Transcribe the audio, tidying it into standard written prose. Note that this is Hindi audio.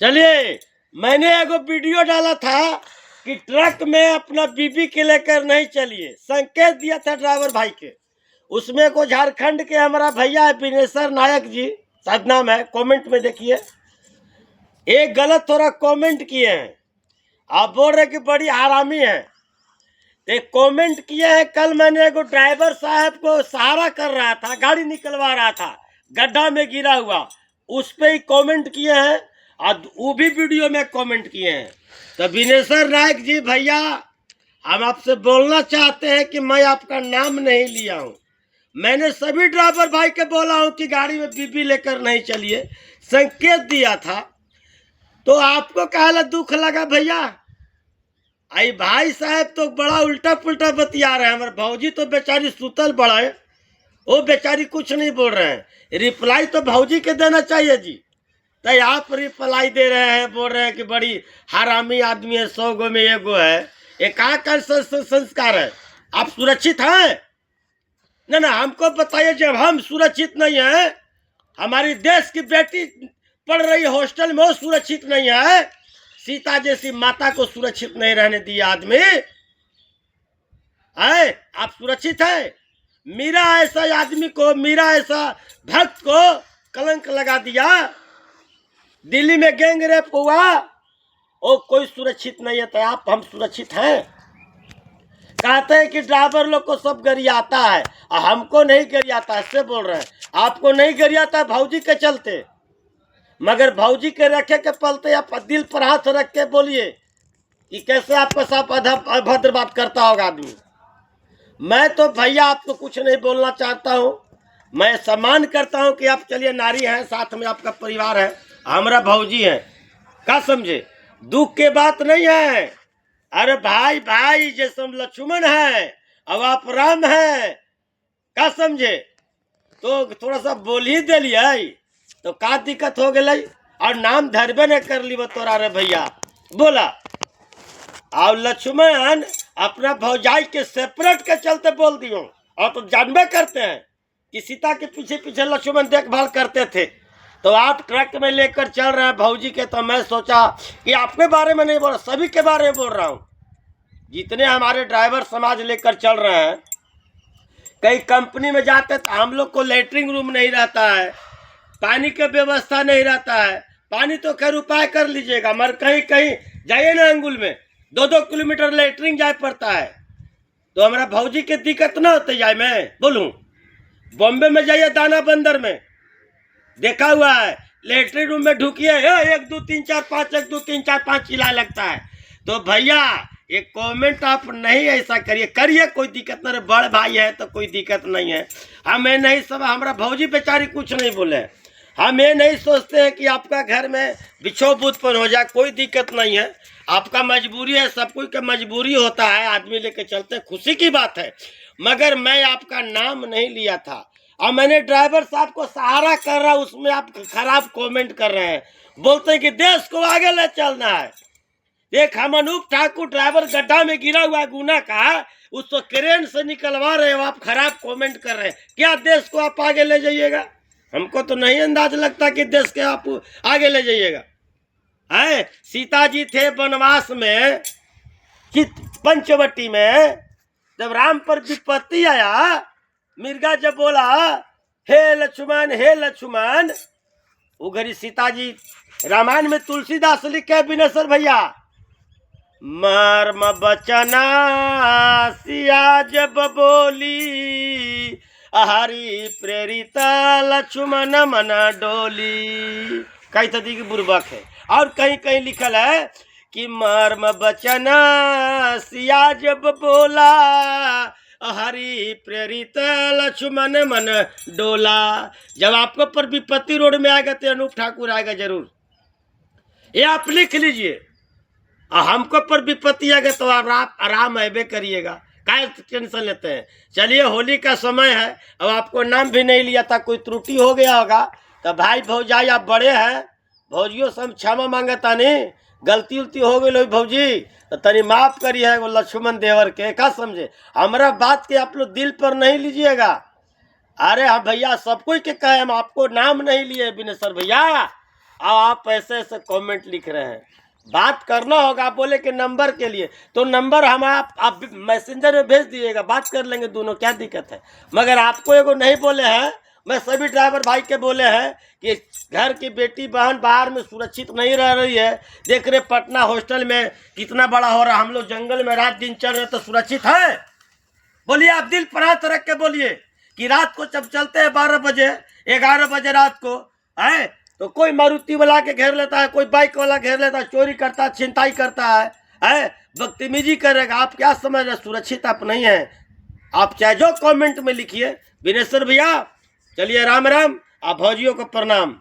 चलिए, मैंने एगो वीडियो डाला था कि ट्रक में अपना बीबी के लेकर नहीं चलिए, संकेत दिया था ड्राइवर भाई के। उसमें को झारखंड के हमारा भैया है विनेश्वर नायक जी, शायद नाम है, कमेंट में देखिए, एक गलत थोड़ा कमेंट किए हैं। आप बोल रहे कि बड़ी हरामी है। एक कमेंट किए हैं, कल मैंने एगो ड्राइवर साहब को सहारा कर रहा था, गाड़ी निकलवा रहा था, गड्ढा में गिरा हुआ, उस पर ही कमेंट किए हैं और वो भी वीडियो में कमेंट किए हैं। तो विनेश्वर नायक जी भैया, हम आपसे बोलना चाहते हैं कि मैं आपका नाम नहीं लिया हूँ। मैंने सभी ड्राइवर भाई के बोला हूँ कि गाड़ी में बीबी लेकर नहीं चलिए, संकेत दिया था। तो आपको कहला दुख लगा भैया? आई भाई साहब तो बड़ा उल्टा पुल्टा बतिया रहे हैं। हमारे भौजी तो बेचारी सुतल बड़ा है, वो बेचारी कुछ नहीं बोल रहे हैं। रिप्लाई तो भौजी के देना चाहिए जी। तो आप रिप्लाई दे रहे हैं, बोल रहे हैं कि बड़ी हरामी आदमी है, 100 गो में एगो है। ये कहाँ का संस्कार है? आप सुरक्षित हैं? ना, हमको बताइए, जब हम सुरक्षित नहीं है, हमारी देश की बेटी पढ़ रही हॉस्टल में, वो सुरक्षित नहीं है। सीता जैसी माता को सुरक्षित नहीं रहने दिया आदमी है। आप सुरक्षित है? मीरा ऐसा आदमी को, मीरा ऐसा भक्त को कलंक लगा दिया। दिल्ली में गैंग रेप हुआ, वो कोई सुरक्षित नहीं है। तो आप, हम सुरक्षित हैं? कहते हैं कि ड्राइवर लोग को सब गरियाता है, और हमको नहीं गरियाता, ऐसे बोल रहे हैं। आपको नहीं गरियाता भौजी के चलते, मगर भौजी के रखे के पलते आप दिल पर हाथ रख के बोलिए कि कैसे आपका साथ अभद्र बात करता होगा आदमी। मैं तो भैया आपको कुछ नहीं बोलना चाहता हूँ। मैं सम्मान करता हूँ कि आप चलिए नारी हैं, साथ में आपका परिवार है, हमारा भौजी है, क्या समझे? दुख के बात नहीं है। अरे भाई भाई जैसे हम लक्ष्मण है, अब आप राम है, क्या समझे? तो थोड़ा सा बोल ही दिलिए तो का दिक्कत हो गई? और नाम धरबे न कर ली तोरा रे भैया बोला। और लक्ष्मण अपना भौजाई के सेपरेट के चलते बोल दियो। और तो जानबे करते हैं कि सीता के पीछे पीछे लक्ष्मण देखभाल करते थे। तो आप ट्रक में लेकर चल रहे हैं भौजी के, तो मैं सोचा कि आपके बारे में नहीं बोल रहा, सभी के बारे में बोल रहा हूँ। जितने हमारे ड्राइवर समाज लेकर चल रहे हैं, कई कंपनी में जाते तो हम लोग को लेटरिन रूम नहीं रहता है, पानी का व्यवस्था नहीं रहता है। पानी तो खैर उपाय कर लीजिएगा, मगर कहीं कहीं जाइए ना, अंगुल में 2-2 किलोमीटर लेटरिन जाए पड़ता है। तो हमारा भौजी के दिक्कत ना होते जाए। मैं बोलूं, बॉम्बे में जाइए, दाना बंदर में देखा हुआ है, लेटरिन रूम में ढुकिए, 1 2 3 4 5, 1 2 3 4 5 चिल्ला लगता है। तो भैया एक कमेंट आप नहीं ऐसा करिए, कोई दिक्कत नहीं, बड़ भाई है तो कोई दिक्कत नहीं है। हमें नहीं, सब हमारा भौजी बेचारी कुछ नहीं बोले। हम ये नहीं सोचते हैं कि आपका घर में बिछोह उत्पन्न हो जाए, कोई दिक्कत नहीं है। आपका मजबूरी है, सब कोई का मजबूरी होता है, आदमी लेके चलते, खुशी की बात है। मगर मैं आपका नाम नहीं लिया था, और मैंने ड्राइवर साहब को सहारा कर रहा, उसमें आप खराब कमेंट कर रहे हैं, बोलते हैं कि देश को आगे ले चलना है। एक हम अनूप ठाकुर ड्राइवर गड्ढा में गिरा हुआ गुना का, उसको क्रेन से निकलवा रहे हो, आप खराब कमेंट कर रहे हैं। क्या देश को आप आगे ले जाइएगा? हमको तो नहीं अंदाज लगता कि देश के आप आगे ले जाइएगा। है, सीता जी थे वनवास में, पंचवटी में, जब राम पर विपत्ति आया, मिर्गा जब बोला हे लक्ष्मण हे लक्ष्मण, वो घड़ी सीता जी, रामायण में तुलसीदास लिखे विनेश्वर भैया, मर्म बचना सिया जब बोली, हरि प्रेरित लक्ष्मण मन डोली। कई तदी की बुर्बक है। और कहीं कहीं लिखल है कि मर्म बचना सिया जब बोला, हरि प्रेरित लक्ष्मण मन डोला। जब आपको पर विपत्ति रोड में आएगा तो अनूप ठाकुर आएगा जरूर, ये आप लिख लीजिए। हमको पर विपत्ति आएगा तो आप आराम है करिएगा, क्या टेंशन लेते हैं? चलिए, होली का समय है, अब आपको नाम भी नहीं लिया था, कोई त्रुटि हो गया होगा तो भाई भौजाई आप बड़े हैं, भौजियों से हम क्षमा मांगता नहीं, गलती उलती हो गई भौजी तो तनी माफ करी है वो लक्ष्मण देवर के, क्या समझे? हमारा बात के आप लोग दिल पर नहीं लीजिएगा। अरे हाँ भैया, सब कोई के कहे, हम आपको नाम नहीं लिए विनेश्वर भैया, आप ऐसे ऐसे कमेंट लिख रहे हैं। बात करना होगा, आप बोले कि नंबर के लिए, तो नंबर हम आप मैसेंजर में भेज दिएगा, बात कर लेंगे दोनों, क्या दिक्कत है। मगर आपको एगो नहीं बोले हैं, मैं सभी ड्राइवर भाई के बोले हैं कि घर की बेटी बहन बाहर में सुरक्षित नहीं रह रही है। देख रहे पटना हॉस्टल में कितना बड़ा हो रहा, हम लोग जंगल में रात दिन चल रहे तो सुरक्षित है? बोलिए, आप दिल पर हाथ रख के बोलिए कि रात को जब चलते हैं 12 बजे 11 बजे रात को है, तो कोई मारुति वाला के घेर लेता है, कोई बाइक वाला घेर लेता है, चोरी करता है, छिनताई करता है, बदतमीजी करेगा। आप क्या समझ रहे, सुरक्षित आप नहीं है। आप चाहे जो कमेंट में लिखिए। विनेश्वर भैया चलिए, राम राम, आप भौजियों को प्रणाम।